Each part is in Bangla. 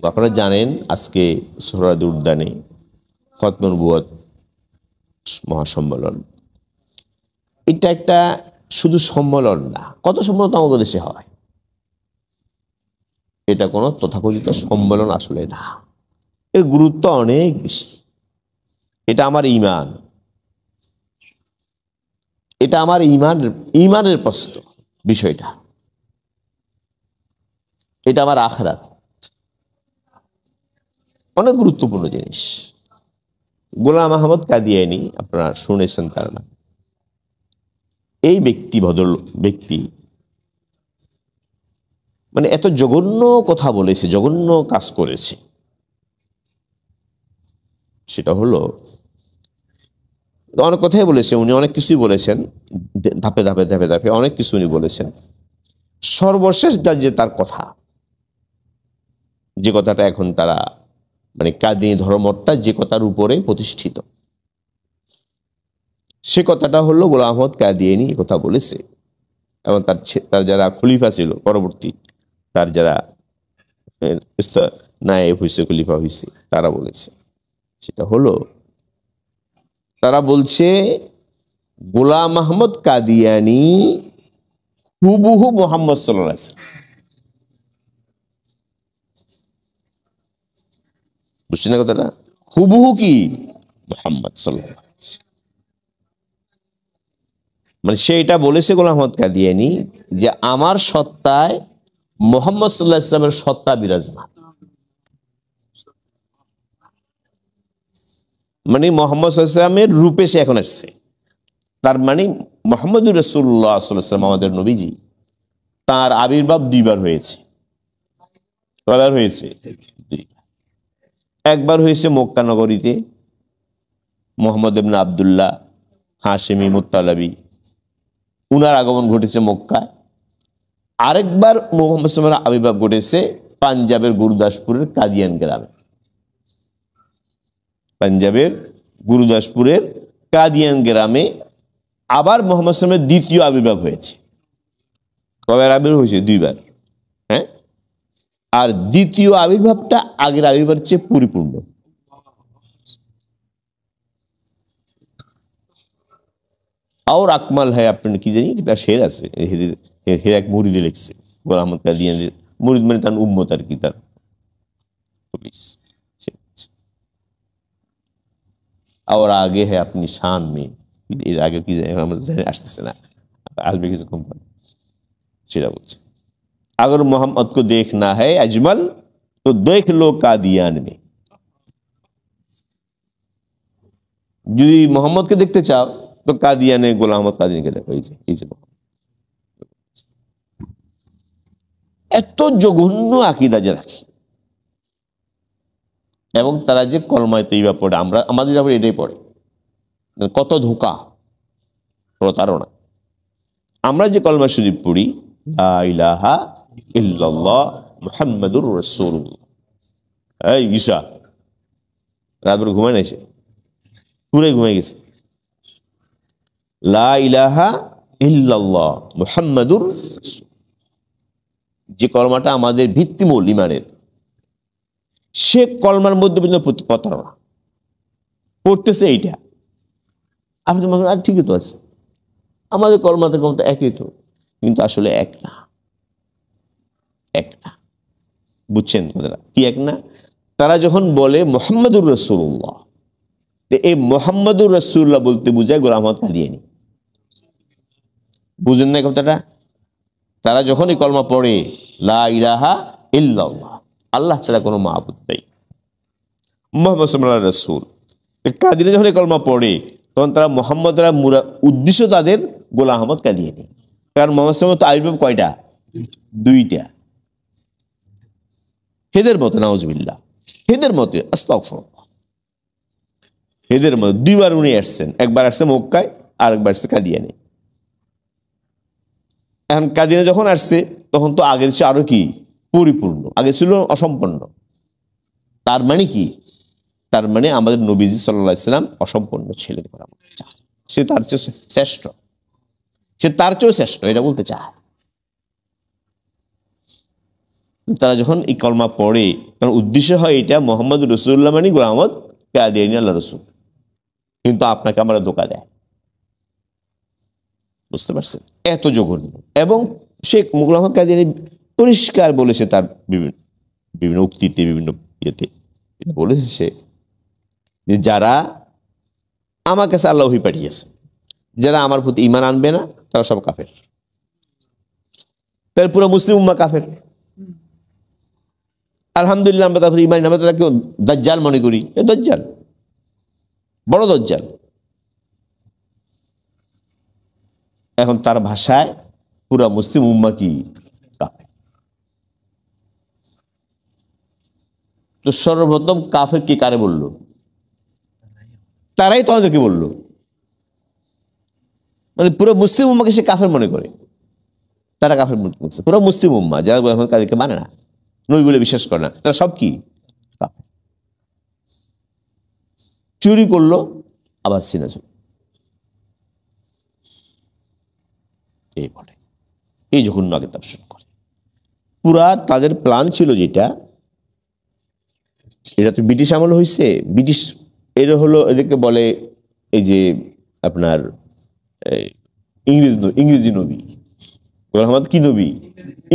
আপনারা জানেন আজকে সোহরাওয়ার্দী উদ্যানে খতমে নবুয়ত মহাসম্মেলন। এটা একটা শুধু সম্মেলন না, কত সম্মেলন তো আমাদের দেশে হয়, এটা কোনো তথাকথিত সম্মেলন আসলে না, এর গুরুত্ব অনেক বেশি। এটা আমার ঈমান, এটা আমার ঈমানের প্রশ্ন বিষয়টা, এটা আমার আখিরাত, অনেক গুরুত্বপূর্ণ জিনিস। গোলাম আহমদ কাদিয়ানী আপনারা শুনেছেন তার নাম। এই ব্যক্তি, ভদ্র ব্যক্তি, মানে এত জঘন্য কথা বলেছে, জঘন্য কাজ করেছে। সেটা হলো, অনেক কথাই বলেছে উনি, অনেক কিছুই বলেছেন, ধাপে ধাপে ধাপে ধাপে অনেক কিছু উনি বলেছেন। সর্বশেষ যে তার কথা, যে কথাটা এখন তারা মানে কাদিয়ানী ধর্মটা যে কথার উপরে প্রতিষ্ঠিত, সে কথাটা হলো গোলাম আহমদ কাদিয়ানী কথা বলেছে এবং তার যারা খলিফা ছিল পরবর্তী, তার যারা নায়েব হয়েছে, খলিফা হয়েছে, তারা বলেছে। সেটা হলো, তারা বলছে গোলাম আহমদ কাদিয়ানী হুবহু মুহাম্মদ সাল্লাল্লাহু আলাইহি ওয়াসাল্লাম। বুঝছেন না কথাটা? হুবহু কি মুহাম্মদ সাল্লাল্লাহু আলাইহি ওয়াসাল্লাম, মানে সেইটা বলেছে গোলাম আহমদ কাদিয়ানী যে আমার সত্তায় মুহাম্মদ সাল্লাল্লাহু আলাইহি ওয়াসাল্লামের সত্তা বিরাজমান। মানে মুহাম্মদ সাল্লাল্লাহু আলাইহি ওয়াসাল্লামের রূপে সে এখন আসছে। তার মানে মুহাম্মদুর রাসূলুল্লাহ সাল্লাল্লাহু আলাইহি ওয়াসাল্লাম, আমাদের নবীজি, তার আবির্ভাব দুইবার হয়েছে। কয়বার হয়েছে? একবার হয়েছে মক্কা নগরীতে, মুহাম্মদ ইবনে আব্দুল্লাহ হাশেমি মুত্তালাবি, উনার আগমন ঘটেছে মক্কায়। আরেকবার মুহাম্মদ সাল্লাল্লাহু আলাইহি ওয়াসাল্লামের আবির্ভাব ঘটেছে পাঞ্জাবের গুরুদাসপুরের কাদিয়ান গ্রামে। পাঞ্জাবের গুরুদাসপুরের কাদিয়ান গ্রামে আবার মুহাম্মদ সাল্লাল্লাহু আলাইহি ওয়াসাল্লামের দ্বিতীয় আবির্ভাব হয়েছে। কয়বার আবির্ভাব হয়েছে? দুইবার। হ্যাঁ, আর দ্বিতীয় আবির্ভাবটা আগের আবির্ভাবের চেয়ে পরিপূর্ণ। আর আকমাল হয়, আপনার কি জানি এটা শের আছে, হের এক মুরিদে লিখছে, গোলাম আহমদ কাদিয়ানীর মুরিদ, মানে তার উম্মত আর কি, তার আর আগে হ্যাঁ আপনি শান মেয়ে, এর আগে কি জানি আমার আসতেছে না, আসবে কিছু কোম্পানি, সেটা বলছে। अगर मोहम्मद को देखना है अजमल तो देख लो कादियान में। যদি মোহাম্মদকে দেখতে চাও তো কাদিয়ানে গোলাম আহমদ কাদিয়ানীকে দেখো। এই যে এত জঘন্য আকীদা যে রাখে, এবং তারা যে কলমায় তৈবা পড়ে, আমাদের আবার এটাই পড়ে, কত ধোঁকা, প্রতারণা। আমরা যে কলমা শরীফ পড়ি, লা ইলাহা ইল্লাল্লাহ মুহাম্মাদুর রাসূলুল্লাহ, এই ঈশা রাতভর ঘুমায় নাই, সে পুরো ঘুমাই গেছে। লা ইলাহা ইল্লাল্লাহ মুহাম্মাদুর রাসূলুল্লাহ, যে কলমাটা আমাদের ভিত্তিমূল ঈমানের, সে কলমার মধ্যে প্রতারণা পড়তেছে। এইটা আপনি ঠিকই তো আছে, আমাদের কলমাতে কলমা একই তো, কিন্তু আসলে এক না, এক না। বুঝছেন কথাটা কি? এক না। তারা যখন বলে মুহাম্মাদুর রাসূলুল্লাহ, এই মুহাম্মাদুর রাসূলুল্লাহ বলতে বুঝায় গোলাম আহমদ কাদিয়ানী। বুঝেন না কথাটা? তারা যখন এই কলমা পড়ে লা ইলাহা ইল্লাল্লাহ, আল্লাহ ছাড়া কোনো মাবুদ নেই, মুহাম্মদ সাল্লাল্লাহু আলাইহি রাসূল, কাদিয়ানী যখন এই কলমা পড়ে তখন তারা মুহাম্মদ উদ্দেশ্য তাদের গোলাম আহমদ কাদিয়ানী। কারণ মুহাম্মদ সাল্লাল্লাহু আলাইহি ওয়াসাল্লাম তো আবির্ভাব কয়টা? দুইটা। হেদের মতে, নাউজুবিল্লাহ, হেদের মতে, আস্তাগফিরুল্লাহ, হেদের মতে দুইবার উনি আসছেন, একবার আসছে মক্কায়, আর একবার আসছে কাদিয়ানে। এখন কাদিয়ানে যখন আসছে তখন তো আগের চেয়ে আরো কি পরিপূর্ণ, আগে ছিল অসম্পন্ন। তার মানে কি? তার মানে আমাদের নবীজি সাল্লাল্লাহু আলাইহি ওয়াসাল্লাম অসম্পন্ন ছিলেন, সে তার চেয়ে শ্রেষ্ঠ, সে তার চেয়েও শ্রেষ্ঠ, এটা বলতে চায়। তারা যখন এই কলমা পড়ে তখন উদ্দেশ্য হয় এটা মোহাম্মদ রসুল্লাহ মানে গোলাম আহমদ কাদিয়ানী আল্লাহ রসুল, কিন্তু আপনাকে আমরা ধোঁকা দেয়। বুঝতে পারছেন? এত জঘন্য। এবং শেখ গোলাম আহমদ কাদিয়ানী পরিষ্কার বলেছে তার বিভিন্ন বিভিন্ন উক্তিতে, বিভিন্ন ইয়েতে বলেছে সে যে যারা আমার কাছে আল্লাহ ওহী পাঠিয়েছে, যারা আমার প্রতি ঈমান আনবে না তারা সব কাফের। তার পুরো মুসলিম উম্মাহ কাফের। আলহামদুলিল্লাহ আমরা তারপরে ঈমান, আমরা তাকে দাজ্জাল মনে করি, এ দাজ্জাল, বড় দাজ্জাল। এখন তার ভাষায় পুরা মুসলিম উম্মাহ কি কাফের। তো সর্বপ্রথম কাফের কি কারে বললো? তারাই তো আমাদেরকে বললো, মানে পুরো মুসলিম উম্মাকে সে কাফের মনে করে। তারা কাফের মনে করছে পুরো মুসলিম উম্মাহ, যারা এখন কাদেরকে মানে না, নবী বলে বিশ্বাস করে না, তারা সব কি কাফের। চুরি করলো আবার সিনা চুরি, এই বলে, এই যখন আগে তাপসন করে। পুরা তাদের প্ল্যান ছিল যেটা, এটা তো ব্রিটিশ আমল হয়েছে, ব্রিটিশ এরা হলো এদেরকে বলে এই যে আপনার ইংরেজি নবী। গোলাম আহমদ কি নবী?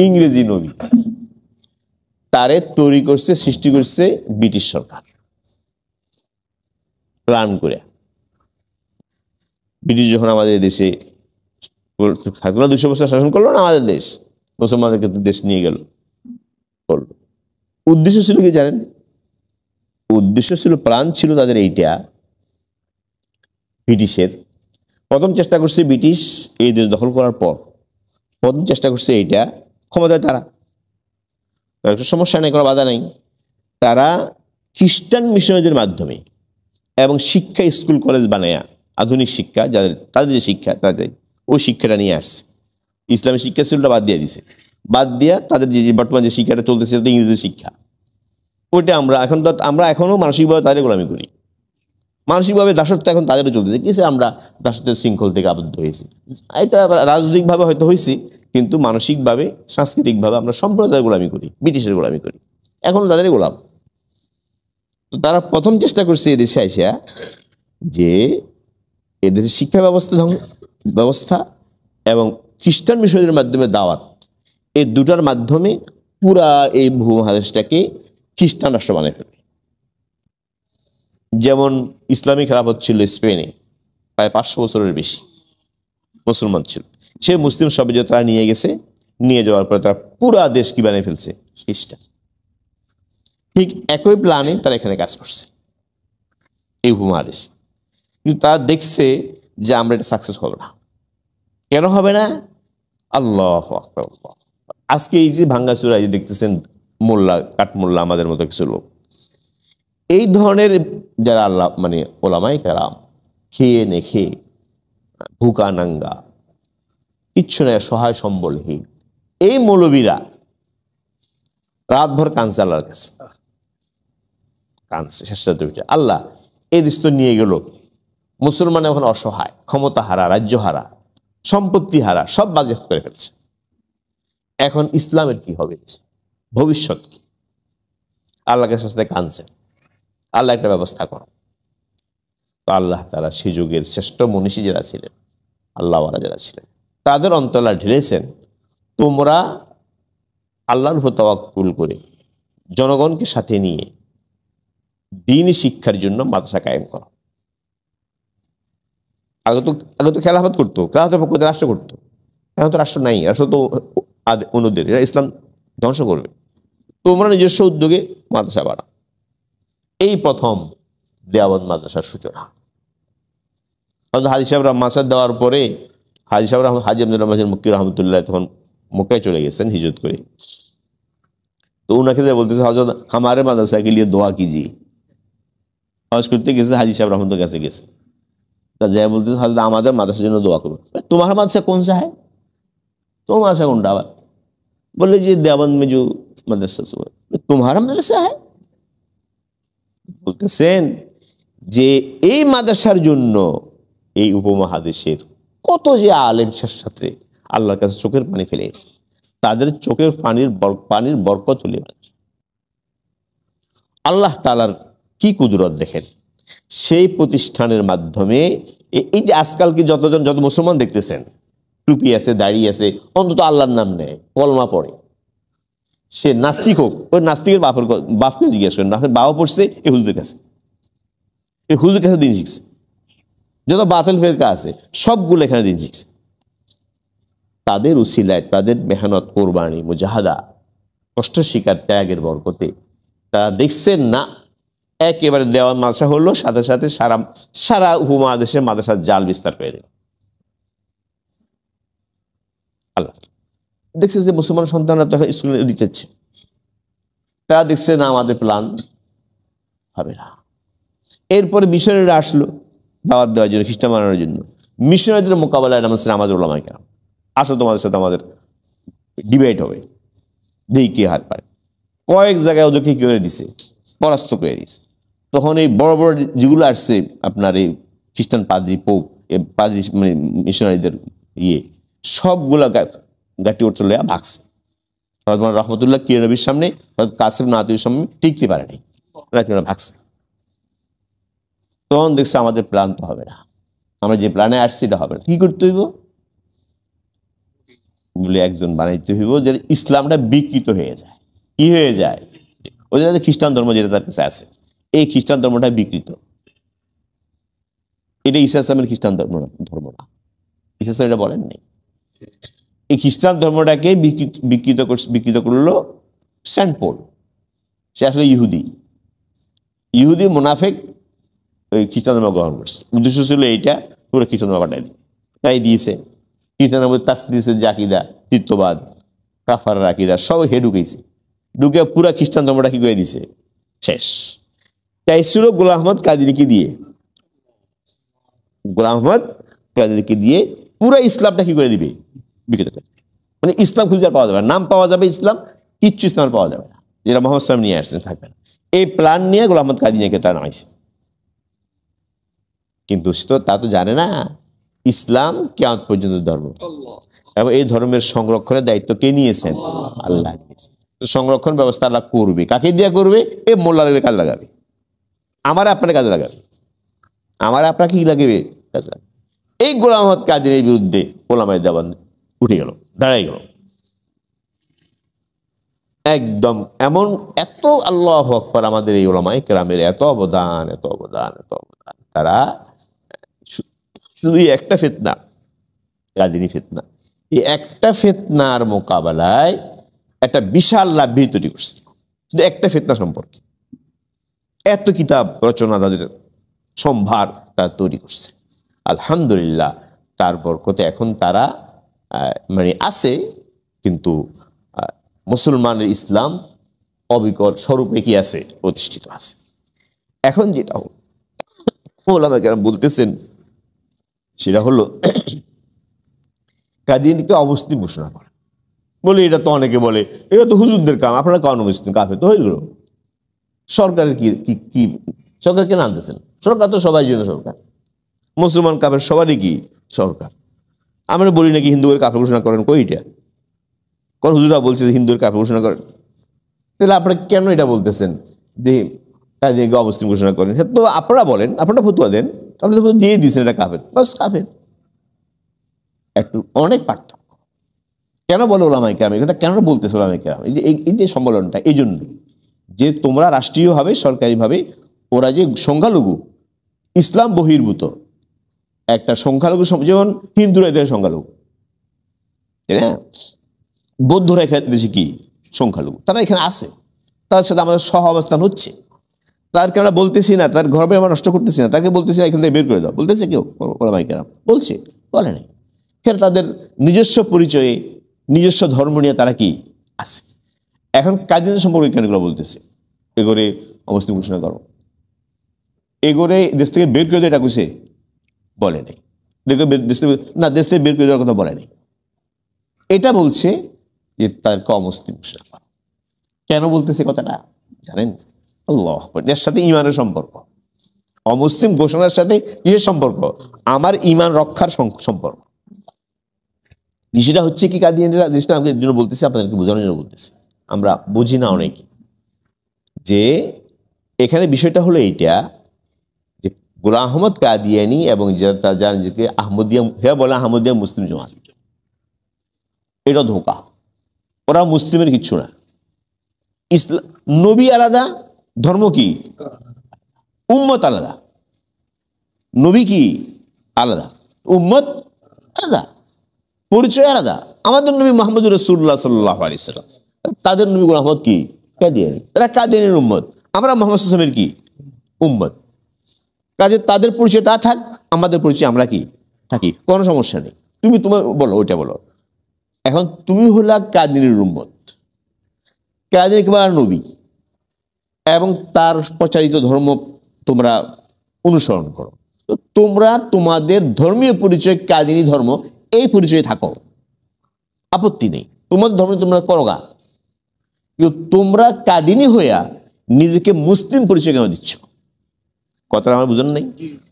ইংরেজি নবী। তারে তৈরি করছে, সৃষ্টি করছে ব্রিটিশ সরকার প্ল্যান করে। ব্রিটিশ যখন আমাদের দেশে 200 বছর শাসন করলো না, আমাদের দেশ মুসলমানদেরকে দেশ নিয়ে গেল, করলো। উদ্দেশ্য ছিল কি জানেন? উদ্দেশ্য ছিল, প্ল্যান ছিল তাদের এইটা, ব্রিটিশের প্রথম চেষ্টা করছে ব্রিটিশ এই দেশ দখল করার পর, প্রথম চেষ্টা করছে এইটা ক্ষমতায় তারা, তার একটা সমস্যা নেই, কোনো বাধা নেই, তারা খ্রিস্টান মিশনারিদের মাধ্যমে এবং শিক্ষা স্কুল কলেজ বানায়া, আধুনিক শিক্ষা যাদের, তাদের যে শিক্ষা, তাদের ওই শিক্ষাটা নিয়ে আসছে। ইসলামী শিক্ষা স্কুলটা বাদ দিয়ে দিছে, বাদ দিয়া তাদের যে বর্তমান যে শিক্ষাটা চলতেছে সেটা ইংরেজি শিক্ষা। ওইটা আমরা এখন তো, আমরা এখনো মানসিকভাবে তাদের গোলামি করি, মানসিকভাবে দাসত্ব এখন তাদেরও চলতেছে। কিসে আমরা দাসত্বের শৃঙ্খল থেকে আবদ্ধ হয়েছি? এটা রাজনৈতিকভাবে হয়তো হয়েছি, কিন্তু মানসিকভাবে, সাংস্কৃতিকভাবে আমরা সম্পূর্ণ তাদের গোলামি করি, ব্রিটিশের গোলামি করি, এখনো তাদেরই গোলাম। তো তারা প্রথম চেষ্টা করছে এদেশে আইসা যে এদেশের শিক্ষা ব্যবস্থা এবং খ্রিস্টান মিশনের মাধ্যমে দাওয়াত, এই দুটার মাধ্যমে পুরা এই ভূমহাদেশটাকে খ্রিস্টান রাষ্ট্র বানায় ফেলবে। যেমন ইসলামী খেলাফত ছিল স্পেনে, প্রায় 500 বছরের বেশি মুসলমান ছিল, সে মুসলিম সবে যে তারা নিয়ে গেছে, নিয়ে যাওয়ার পরে তারা পুরা দেশ কি বানিয়ে ফেলছে খ্রিস্টান। ঠিক একই প্ল্যানে তারা এখানে কাজ করছে এই উপমহাদেশ, কিন্তু তারা দেখছে যে আমরা এটা সাকসেস হলো না। কেন হবে না? আল্লাহু আকবার। আজকে এই যে ভাঙ্গাচুরা যে দেখতেছেন, মোল্লা, কাঠমোল্লা, আমাদের মতো কিছু লোক, এই ধরনের যারা আল্লাহ মানে ওলামায়ে কেরাম, খেয়ে নে খেয়ে ভুকা নাঙ্গা, কিচ্ছু নেই, সহায় সম্বলহীন, এই মৌলবীরা রাতভর কাঁদছে আল্লাহর কাছে, কাঁদছে শেষ রাতে উঠে, আল্লাহ এই দেশ তো নিয়ে গেল, মুসলমান এখন অসহায়, ক্ষমতা হারা, রাজ্য হারা, সম্পত্তি হারা, সব বাজেয়াপ্ত করে ফেলছে, এখন ইসলামের কি হবে, ভবিষ্যৎ কি? আল্লাহকে সাথে কাঁদছে, আল্লাহ একটা ব্যবস্থা করো। তো আল্লাহ তাআলা সেই যুগের শ্রেষ্ঠ মনীষী যারা ছিলেন, আল্লাহওয়ালা যারা ছিলেন, তাদের অন্তরে ঢেলেছেন, তোমরা আল্লাহর উপর তাওয়াক্কুল করে জনগণকে সাথে নিয়ে দ্বীনি শিক্ষার জন্য মাদ্রাসা কায়েম করো। আগে তো খেলাফত করতো, খেলাফতের পক্ষ রাষ্ট্র করতো, এখন তো রাষ্ট্র নাই, রাষ্ট্র তো অন্যদের, এরা ইসলাম ধ্বংস করবে, তোমরা নিজস্ব উদ্যোগে মাদ্রাসা বাড়াও। এই প্রথম দেওয়াত মাদ্রাসার সূচনা। হাজি সাহেব মাদ্রাসা দেওয়ার পরে হাজি সাহেব হাজি আব্দুর রহমান মুক্কি রহমতুল্লাহ তখন মক্কায় চলে গেছেন হিজরত করে। তো উনাকে বলতেছে, হযরত हमारे মাদ্রাসা के लिए দোয়া कीजिए। হজ করতে গেছে, হাজি সাহেব রহমতুল্লাহ কাছে গেছে, তা যাই বলতেছে, হযরত আমাদের মাদ্রাসার জন্য দোয়া করুন। তোমার মাদ্রাসা কোন সা है? তোমার মাদ্রাসা কোনটা? আবার বললে যে দেওবন্দ में जो মাদ্রাসা, तुम्हारा মাদ্রাসা है? বলতেছেন যে এই মাদ্রাসার জন্য এই উপমহাদেশের কত যে আলেম ছাত্রে আল্লাহর কাছে চোখের পানি ফেলে গেছে, তাদের চোখের পানির বরকত হলে আল্লাহ তাআলার কি কুদরত দেখেন। সেই প্রতিষ্ঠানের মাধ্যমে এই যে আজকালকে যত মুসলমান দেখতেছেন, টুপি আছে, দাড়ি আছে, অন্তত আল্লাহর নাম নেয়, কলমা পড়ে, সে নাস্তিক হোক, ওই নাস্তিকের বাপকে জিজ্ঞেস করেন, বাবা পড়ছে এই হুজুরের কাছে, এই হুজুরের কাছে দিন শিখছে। যত বাতিল ফেরকা আছে সবগুলো এখানে দিন শিখছে। তাদের উসিলায়, তাদের মেহনত, কোরবানি, মুজাহাদা, কষ্ট শিকার, ত্যাগের বরকতে তারা দেখছেন না একেবারে দেওয়ান মাদ্রাসা হলো, সাথে সাথে সারা উপমহাদেশে মাদ্রাসার জাল বিস্তার করে দিল। আল্লাহ দেখছে যে মুসলমান সন্তানরা তো এখন স্কুলে দিতেছে, তারা দেখছে না আমাদের প্ল্যান হবে না। এরপরে মিশনারিরা আসলো দাওয়াত দেওয়ার জন্য, খ্রিস্টান বানানোর জন্য। মিশনারিদের মোকাবেলায় নামছেন আমাদের ওলামায়ে কেরাম, আসো তোমাদের সাথে আমাদের ডিবেট হবে, দেখি কে হার পায়। কয়েক জায়গায় ওদেরকে কি করে দিছে, পরাস্ত করে দিছে। তখন এই বড় বড় যেগুলো আসছে আপনার এই খ্রিস্টান পাদ্রী, পোপ, পাদ্রী মানে মিশনারিদের সবগুলা গাটি ওর চলে ভাগছে। রহমতুল্লাহ কির নবীর সামনে, কাসিম নাতির সামনে টিকতে পারেনি, ভাগছে। তখন দেখছে আমাদের প্ল্যান তো হবে না, আমরা যে প্ল্যানে আসছি এটা হবে না। কি করতে হইব বলে একজন বানাইতে হইব যে ইসলামটা বিকৃত হয়ে যায়। কি হয়ে যায়? ওই যে খ্রিস্টান ধর্ম যেটা তার কাছে আছে, এই খ্রিস্টান ধর্মটা বিকৃত। এটা ঈসা ইসলামের খ্রিস্টান ধর্ম না, ঈসা ইসলাম এটা বলেননি। এই খ্রিস্টান ধর্মটাকে বিকৃত করলো সেন্ট পল। সে আসলে ইহুদি মুনাফিক, ওই খ্রিস্টান ধর্ম গ্রহণ করছে। উদ্দেশ্য ছিল এইটা, পুরো খ্রিস্টান ধর্ম পাঠাই তাই দিয়েছে। খ্রিস্টানের মধ্যে তাস দিয়েছে যে আকিদা, তৃত্ববাদ, কাফার আকিদা সব ঢুকেছে, ঢুকে পুরা খ্রিস্টান ধর্মটা কি করে দিছে, শেষ। তাই ছিল গোলাম আহমদ কাদিরকে দিয়ে, পুরা ইসলামটা কি করে দিবে, বিকৃত করে। মানে ইসলাম খুঁজে আর পাওয়া যাবে না, নাম পাওয়া যাবে ইসলাম, কিচ্ছু ইসলাম পাওয়া যাবে না, যেটা মোহাম্মদ সাল্লাম নিয়ে আসছেন থাকবে না। এই প্ল্যান নিয়ে গোলাম আহমদ কাদিরকে তারা নামাইছে। কিন্তু তা তো জানে না ইসলাম কিয়ামত পর্যন্ত ধর্ম, এবং এই ধর্মের সংরক্ষণের দায়িত্ব কে নিয়েছেন? আল্লাহ নিয়েছেন। সংরক্ষণ ব্যবস্থা আল্লাহ করবে, কাকে দিয়ে করবে? এই মোল্লাদের কাজে লাগাবে, আমার আপনার কাজে লাগাবে, আমার আপনাকে কি লাগবে, কাজে লাগাবে। এই গোলাম আহমদ কাদিরের বিরুদ্ধে ওলামায়ে দেওবান উঠে গেল, দাঁড়াই গেল একদম। এমন এত আল্লাহু আকবার, আমাদের এই ওলামায়ে কেরামের এত অবদান। তারা শুধু একটা ফিতনা, কাদিনী ফিতনা, এই একটা ফিতনার মোকাবেলায় একটা বিশাল লাইব্রেরি তৈরি করছে, শুধু একটা ফিতনা সম্পর্কে এত কিতাব রচনা, তাদের সম্ভার তারা তৈরি করছে। আলহামদুলিল্লাহ, তার বরকতে এখন তারা মানে আছে, কিন্তু মুসলমানের ইসলাম অবিকল স্বরূপে কি আছে, প্রতিষ্ঠিত আছে। এখন যেটা ওলামায়ে কেরাম বলতেছেন সেটা হলো কাদিয়ানীকে অমুসলিম ঘোষণা করে। বলে এটা তো অনেকে বলে এটা তো হুজুরদের কাম, আপনারা কারণ মুসলিম, কাফের তো হয়ে গেল। সরকারের কি সরকার কেন আনতেছেন? সরকার তো সবাই জন্য সরকার, মুসলমান কাফের সবারই কি সরকার। আমরা বলি নাকি হিন্দুদের কাফের ঘোষণা করেন, কইটা কোন হুজুরা বলছে যে হিন্দুদের কাফের ঘোষণা করেন? তাহলে আপনারা কেন এটা বলতেছেন যে কাদিয়ানীকে অমুসলিম ঘোষণা করেন? তো আপনারা বলেন, আপনারা ফতুয়া দেন, আপনারা তো দিয়ে দিয়েছেন এটা কাফের, বাস কাফের। একটু অনেক পার্থক্য। কেন বলে ওলামায়ে কেরাম এটা, কেন বলতেছে ওলামায়ে কেরাম? এই যে সম্মেলনটা এই জন্য যে তোমরা রাষ্ট্রীয়ভাবে, সরকারিভাবে, ওরা যে সংখ্যালঘু, ইসলাম বহির্ভূত একটা সংখ্যালঘু, যেমন হিন্দুরা এদের সংখ্যালঘু, তাই না? বৌদ্ধরা এখানে দেশে কি সংখ্যালঘু, তারা এখানে আছে, তার সাথে আমাদের সহ অবস্থান হচ্ছে। তারকে আমরা বলতেছি না, তার ঘর আমরা নষ্ট করতেছি না, তাকে বলতেছি না এখান থেকে বের করে দাও, বলতেছে কেউ? ওলামায়ে কেরাম বলছে? বলে নাই। এখানে তাদের নিজস্ব পরিচয়ে, নিজস্ব ধর্ম নিয়ে তারা কি আছে। এখন কাদিয়ানী সম্পর্কে কেন এগুলো বলতেছে? এগোরে অমুসলিম ঘোষণা করো, এগোরে দেশ থেকে বের করে দেয়, এটা কইছে? বলে নাই। দেশ থেকে বের করে দেওয়ার কথা বলে নাই। এটা বলছে যে তাদেরকে অমুসলিম ঘোষণা করো। কেন বলতেছে কথাটা জানেন? আল্লাহ, এর সাথে ইমানের সম্পর্ক। অমুসলিম ঘোষণার সাথে কিসের সম্পর্ক? আমার ইমান রক্ষার সম্পর্ক। বিষয়টা হচ্ছে কি, কাদিয়ানিরা জিনিসটা আমি এর জন্য বলতেছি, আপনাদেরকে বোঝানোর জন্য বলতেছি, আমরা বুঝি না অনেকে, যে এখানে বিষয়টা হলো এইটা যে গোলাম আহমদ কাদিয়ানি এবং যারা নিজেকে আহমদিয়া বলে আহমদিয়া মুসলিম জামাত, এটা ধোঁকা। ওরা মুসলিমের কিচ্ছু না। ইসলাম নবী আলাদা, ধর্ম কি উম্মত আলাদা। নবী কি আলাদা, উম্মত আলাদা, পরিচয় আলাদা। আমাদের নবী মুহাম্মদুর রাসূলুল্লাহ সাল্লাল্লাহু আলাইহি ওয়াসাল্লাম, তাদের নবী গোলাম আহমদ কি কাদিয়ানি, তারা কাদিয়ানির উম্মত, আমরা মুহাম্মদ সাল্লাল্লাহু আলাইহি ওয়াসাল্লামের কি উম্মত। কাজে তাদের পরিচয় তা থাক, আমাদের পরিচয় আমরা কি থাকি, কোনো সমস্যা নেই। তুমি তোমার বলো, ওইটা বলো। এখন তুমি হলা কাদিয়ানির উম্মত, কাদিয়ানি কিংবা নবী এবং তার প্রচারিত ধর্ম তোমরা অনুসরণ করো, তো তোমরা তোমাদের ধর্মীয় পরিচয় কাদিয়ানি ধর্ম, এই পরিচয়ে থাকো, আপত্তি নেই। তোমাদের ধর্ম তোমরা করো গা, কিন্তু তোমরা কাদিয়ানি হইয়া নিজেকে মুসলিম পরিচয় কেন দিচ্ছ? কথাটা আমার বুঝেন নাই?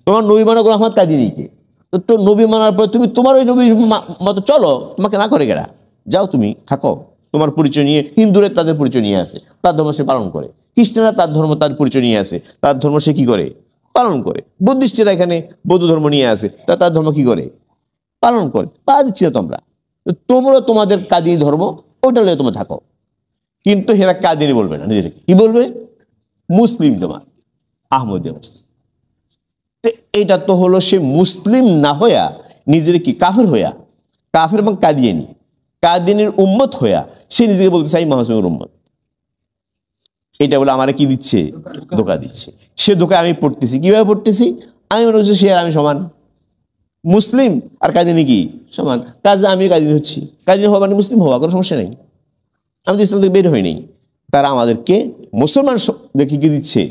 তোমার নবী মানা গোলাম আহমদ কাদিয়ানিকে, তো নবী মানার পর তুমি তোমার ওই নবীর মতো চলো, তোমাকে না করে গেলা, যাও তুমি থাকো তোমার পরিচয় নিয়ে। হিন্দুরা তাদের পরিচয় নিয়ে আসে, তার ধর্ম সে পালন করে। খ্রিস্টানরা তার ধর্ম তার পরিচয় নিয়ে আসে, তার ধর্ম সে কি করে পালন করে। বুদ্ধিস্টরা এখানে বৌদ্ধ ধর্ম নিয়ে আসে, তার ধর্ম কি করে পালন করে। পা দিচ্ছি না তোমরা, তোমরা তোমাদের কাদিয়ানি ধর্ম ওটা নিয়ে তোমরা থাকো, কিন্তু হেরা কাদিয়ানি বলবে না, নিজেদেরকে কি বলবে? মুসলিম জামাত, আহমদিয়া মুসলিম। এটা তো হলো সে মুসলিম না হইয়া নিজের কি কাফের হইয়া, কাফের এবং কাদিয়ানি, কাদিয়ানির উম্মত হইয়া সে নিজেকে বলতে চাই মুহাম্মদের উম্মত। এটা বলে আমার কি দিচ্ছে? ধোঁকা দিচ্ছে। সে ধোঁকা আমি পড়তেছি। কিভাবে পড়তেছি? আমি মনে করছি সে আর আমি সমান, মুসলিম আর কাদিয়ানি কি সমান, কাজে আমি কাদিয়ানি হচ্ছি। কাদিয়ানি হওয়া মানে মুসলিম হওয়া, কোনো সমস্যা নেই। আমি তো ইসলাম থেকে বের হই নাই। তারা আমাদেরকে মুসলমান দেখে কি দিচ্ছে?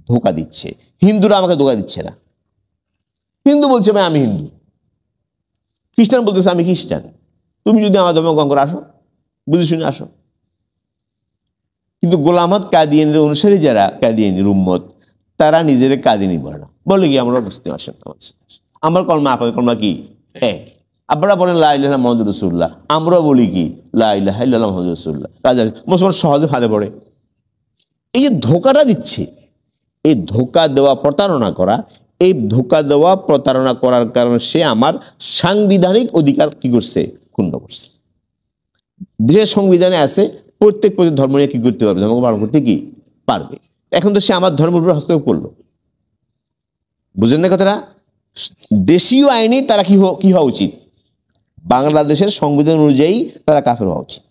ধোঁকা দিচ্ছে। হিন্দুরা আমাকে ধোঁকা দিচ্ছে না। হিন্দু বলছে ভাই আমি হিন্দু, খ্রিস্টান বলতেছে আমি খ্রিস্টান। তুমি যদি আমার ধর্ম গ্রহণ করে আসো, বুঝে শুনে আসো। কিন্তু গোলাম আহমদ কাদিয়ানির অনুসারী যারা কাদিয়ানির উম্মত, তারা নিজেদের কাদিয়ানি বলে না, বলে কি আমরা মুসলিম। আসেন আমার কলমা আপনাদের কলমা কি এক। আপনারা বলেন লা ইলাহা মুহাম্মাদুর রাসূলুল্লাহ, আমরা বলি কি লা ইলাহা ইল্লাল্লাহ মুহাম্মাদুর রাসূলুল্লাহ। কাজে মুসলমান সহজে ফাঁদে পড়ে। এই যে ধোঁকাটা দিচ্ছে, এই ধোঁকা দেওয়া, প্রতারণা করা, এই ধোঁকা দেওয়া প্রতারণা করার কারণে সে আমার সাংবিধানিক অধিকার কি করছে? ক্ষুণ্ণ করছে। দেশের সংবিধানে আছে প্রত্যেক ধর্ম নিয়ে কি করতে পারবে? ধর্ম পালন করতে কি পারবে। এখন তো সে আমার ধর্মের উপর হস্তক্ষেপ করলো। বুঝেন না কথাটা? দেশীয় আইনে তারা কি হওয়া উচিত? বাংলাদেশের সংবিধান অনুযায়ী তারা কাফের হওয়া উচিত।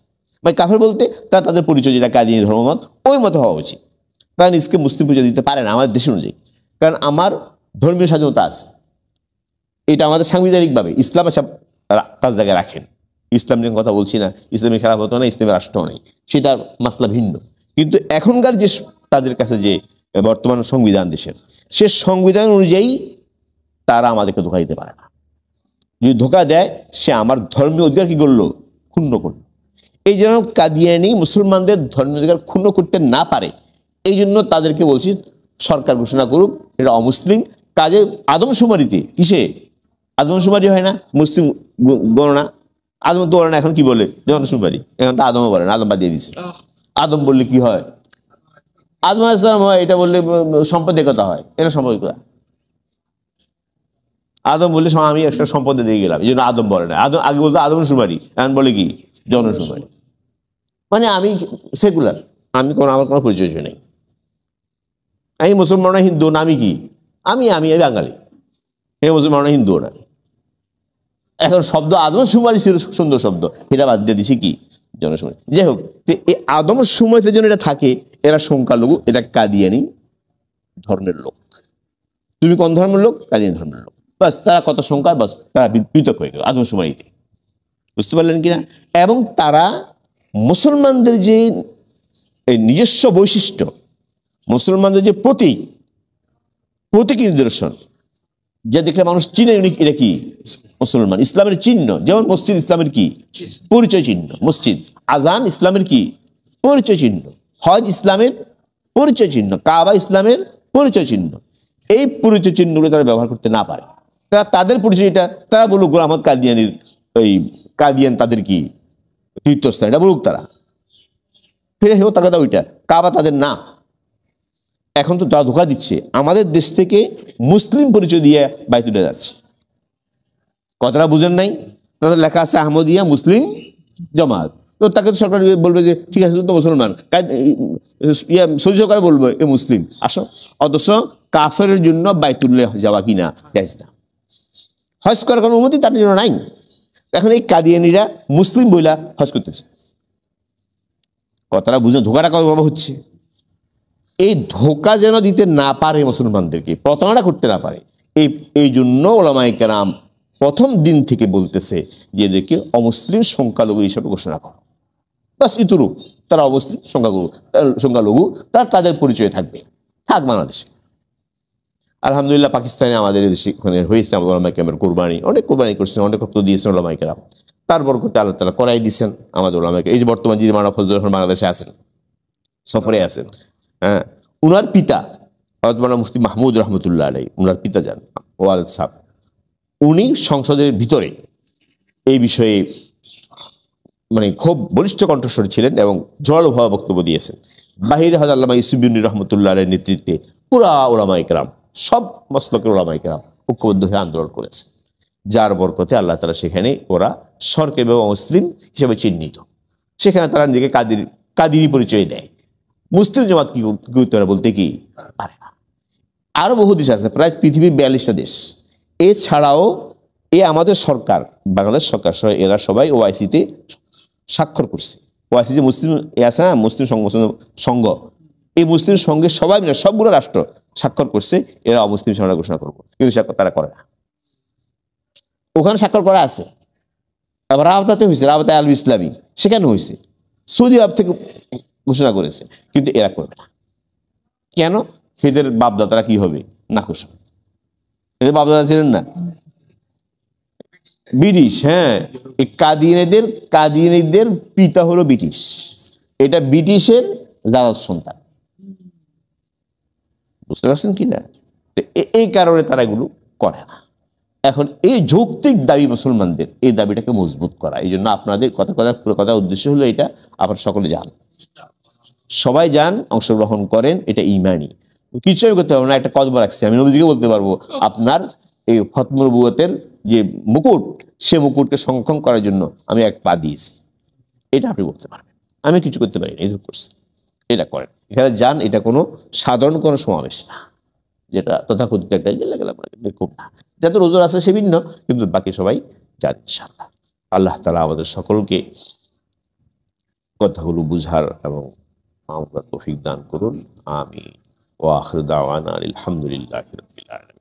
মানে কাফের বলতে তারা তাদের পরিচয় যেটা কাদিয়ানি ধর্মমত, ওই মতো হওয়া উচিত। তারা নিজকে মুসলিম পরিচয় দিতে পারে না আমাদের দেশ অনুযায়ী, কারণ আমার ধর্মীয় স্বাধীনতা আছে। এটা আমাদের সাংবিধানিকভাবে ইসলাম সব তার জায়গায় রাখেন। ইসলাম নিয়ে কথা বলছি না, ইসলামী খেলাফত না, ইসলামের রাষ্ট্র নেই, সেটার মাসলা ভিন্ন। কিন্তু এখনকার যে তাদের কাছে যে বর্তমান সংবিধান দেশের, সে সংবিধান অনুযায়ী তারা আমাদেরকে ধোঁকা দিতে পারে না। যদি ধোঁকা দেয়, সে আমার ধর্মীয় অধিকার কি করলো? ক্ষুণ্ণ করলো। এই জন্য কাদিয়ানি মুসলমানদের ধর্মীয় অধিকার ক্ষুণ্ণ করতে না পারে, এই জন্য তাদেরকে বলছি সরকার ঘোষণা করুক এটা অমুসলিম। কাজে আদমশুমারিতে কিসে আদমশুমারি হয় না? মুসলিম গণনা আদম তো বলে না, এখন কি বলে? জনশুমারি। এখন তো আদমও বলে না, আদম বাদ দিয়ে দিচ্ছে। আদম বললে কি হয়? আদম আলাইহিস সালাম হয়, এটা বললে সম্পদের হয়। এটা সম্পদের। আদম বললে আমি একটা সম্পদে দিয়ে গেলাম, এই জন্য আদম বলে না। আদম আগে বলতো আদমশুমারি, এখন বলে কি জনশুমারি। মানে আমি সেকুলার, আমি আমার কোনো পরিচয় নেই। আমি মুসলমান না হিন্দু না, আমি কি আমি বাঙালি। এই মুসলমান না হিন্দু না। এখন শব্দ আদমশুমারি ছিল সুন্দর শব্দ, এটা বাদ দিয়ে দিছি কি জনশুমারি। যাই হোক, এই আদমশুমারিতে যেন এটা থাকে, এরা সংখ্যালঘু, এটা কাদিয়ানি ধর্মের লোক। তুমি কোন ধর্মের লোক? কাদিয়ানি ধর্মের লোক। বাস তারা কত সংখ্যা, বাস তারা পৃথক হয়ে গেল আদমশুমারিতে। বুঝতে পারলেন কিনা? এবং তারা মুসলমানদের যে নিজস্ব বৈশিষ্ট্য, মুসলমানদের যে প্রতীকী নিদর্শন, যা দেখলে মানুষ চিনে এটা কি মুসলমান, ইসলামের চিহ্ন। যেমন মসজিদ ইসলামের কি পরিচয় চিহ্ন, মসজিদ। আজান ইসলামের কি পরিচয় চিহ্ন। হজ ইসলামের পরিচয় চিহ্ন। কাবা ইসলামের পরিচয় চিহ্ন। এই পরিচয় চিহ্নগুলো তারা ব্যবহার করতে না পারে, তারা তাদের পরিচয়টা তারা বলল গোলাম আহমদ কাদিয়ানির ওই কাদিয়ান তাদের কি তীর্থস্থান, এটা বলুক তারা, ফিরে হেও তাকে ওইটা কাবা তাদের না। এখন তো তারা ধোকা দিচ্ছে, আমাদের দেশ থেকে মুসলিম পরিচয় দিয়ে বাইতুল্লাহ যাচ্ছে। কথাটা বুঝেন নাই? তাদের লেখা আছে আহমদিয়া মুসলিম জামাত, তো তাকে তো সরকার বলবে যে ঠিক আছে তো মুসলমান, সৌদি সরকার বলবে এ মুসলিম, আসো। অথচ কাফের জন্য বাইতুল্লাহ যাওয়া কিনা জায়েজ না, হজ করার কোনো অনুমতি তাদের জন্য নাই। এখন এই কাদিয়ানিরা মুসলিম বইলা হজ করতেছে। কথাটা বুঝেন, ধোকাটা কতভাবে হচ্ছে। এই ধোকা যেন দিতে না পারে মুসলমানদেরকে, প্রতারণা করতে না পারে, এই জন্য ওলামায়ে কেরাম প্রথম দিন থেকে বলতেছে যে এদেরকে অমুসলিম সংখ্যালঘু হিসাবে ঘোষণা করো, বাস ইতুরু, তারা অমুসলিম সংখ্যালঘু, তারা তাদের পরিচয় থাকবে, থাক বাংলাদেশে। আলহামদুলিল্লাহ পাকিস্তানে আমাদের দেশে ওখানে হয়েছে আমাদের ওলামায়ে কেরামের কোরবানি, অনেক কোরবানি করছেন, অনেক রক্ত দিয়েছেন ওলামায়ে কেরাম, তার বরকতে আল্লাহ তাআলা করাই দিয়েছেন আমাদের ওলামায়ে। এই যে বর্তমান যিনি মাওলানা ফজলুর রহমান বাংলাদেশে আছেন, সফরে আছেন, হ্যাঁ, উনার পিতা মাওলানা মুফতি মাহমুদ রহমতুল্লাহ আলাইহি, উনার পিতা যান ওয়াল সাহেব, উনি সংসদের ভিতরে এই বিষয়ে মানে খুব বলিষ্ঠ কণ্ঠস্বর ছিলেন এবং জোরালোভাবে বক্তব্য দিয়েছেন। বাহিরে হযরত আল্লামা ইউসুফবিনী রহমতুল্লাহ আলাইহির নেতৃত্বে পুরা ওলামায়ে কেরাম, সব মাসলাকের ওলামায়ে কেরাম ঐক্যবদ্ধ হয়ে আন্দোলন করেছে, যার বরকতে আল্লাহ তাআলা সেখানে ওরা সরকারি এবং মুসলিম হিসেবে চিহ্নিত। সেখানে তারা নিজেকে কাদিরি পরিচয় দেয়। মুসলিম জামাত কি করতে পারে বলতে কি পারে না। আরো বহু দেশ আছে, প্রায় পৃথিবীর 42টা দেশ। এছাড়াও আমাদের সরকার, বাংলাদেশ সরকার সহ এরা সবাই ওআইসিতে স্বাক্ষর করছে। ওআইসি যে মুসলিম আছে না, মুসলিম সংঘ, এই মুসলিম সংঘের সবাই মিলে সবগুলো রাষ্ট্র স্বাক্ষর করছে এরা অমুসলিম সমাজ ঘোষণা করবো, কিন্তু তারা করে না। ওখানে স্বাক্ষর করা আছে। আবার রাওতাতে হয়েছে, রাওতা আল ইসলামী সেখানে হয়েছে, সৌদি আরব থেকে ঘোষণা করেছে, কিন্তু এরা করবে না। কেন? এদের বাপদাদারা কি হবে? নাখোশ। এদের বাপদাদা ছিলেন না ব্রিটিশ। হ্যাঁ, এই কাদিয়ানীদের পিতা হলো ব্রিটিশ, এটা ব্রিটিশের জালাল সন্তান, বুঝতে পারছেন কি না? এই কারণে তারা এগুলো করে না। এখন এই যৌক্তিক দাবি মুসলমানদের, এই দাবিটাকে মজবুত করা, এই জন্য আপনাদের কথার উদ্দেশ্য হলো এটা, আপনারা সকলে যান, সবাই যান, অংশগ্রহণ করেন, এটা ঈমানি। কিছু আমি করতে পারবো না, একটা কদবা রাখছি, আমি নবীজিকে বলতে পারবো আপনার এই খতমুল নবুয়তের যে মুকুট, সে মুকুটকে সংরক্ষণ করার জন্য আমি এক পা দিয়েছি, এটা আপনি বলতে পারবেন। আমি কিছু করতে পারি না, এই করছি, এটা করেন, এখানে যান। এটা কোনো সাধারণ কোনো সমাবেশ না, যেটা তথাকথিত একটা খুব না, যাতে ওজোর আছে সে ভিন্ন, কিন্তু বাকি সবাই যান ইনশাআল্লাহ। আল্লাহ তাআলা আমাদের সকলকে কথাগুলো বুঝার এবং আমরা তৌফিক দান করুন। আমিন। ওয়া আখিরু দাওয়ানা আলহামদুলিল্লাহি রাব্বিল আলামিন।